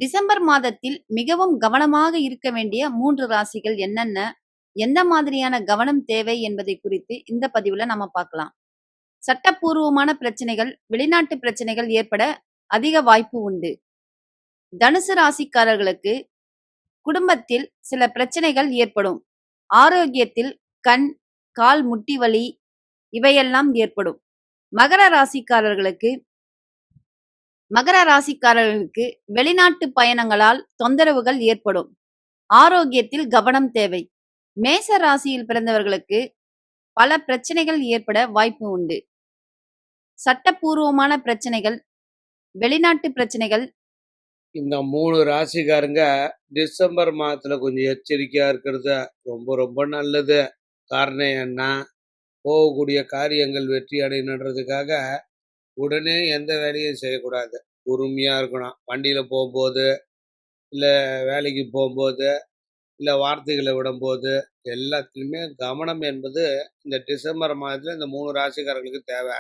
December மாதத்தில் மிகவும் கவனமாக இருக்க வேண்டிய 3 ராசிகள் என்னென்ன? எந்த மாதிரியான கவனம் தேவை என்பதை குறித்து இந்த பதிவுல நம்ம பார்க்கலாம். சட்டப்பூர்வமான பிரச்சனைகள், வெளிநாட்டு பிரச்சனைகள் ஏற்பட அதிக வாய்ப்பு உண்டு. தனுசு ராசிக்காரர்களுக்கு குடும்பத்தில் சில பிரச்சனைகள் ஏற்படும். ஆரோக்கியத்தில் கண், கால் முட்டி வலி இவையெல்லாம் ஏற்படும். மகர ராசிக்காரர்களுக்கு வெளிநாட்டு பயணங்களால் தொந்தரவுகள் ஏற்படும். ஆரோக்கியத்தில் கவனம் தேவை. மேச ராசியில் பிறந்தவர்களுக்கு பல பிரச்சனைகள் ஏற்பட வாய்ப்பு உண்டு. சட்டப்பூர்வமான பிரச்சனைகள், வெளிநாட்டு பிரச்சனைகள். இந்த 3 ராசிக்காரங்க டிசம்பர் மாதத்துல கொஞ்சம் எச்சரிக்கையா இருக்கிறது ரொம்ப ரொம்ப நல்லது. காரணம் என்ன? போகக்கூடிய காரியங்கள் வெற்றி அடையணுன்றதுக்காக உடனே எந்த வேலையும் செய்யக்கூடாது. பொறுமையா இருக்கணும். வண்டியில போகும்போது, இல்ல வேலைக்கு போகும்போது, இல்ல வார்த்தைகளை விடும்போது, எல்லாத்துலயுமே கவனம் என்பது இந்த டிசம்பர் மாதத்துல இந்த 3 ராசிக்காரர்களுக்கு தேவை.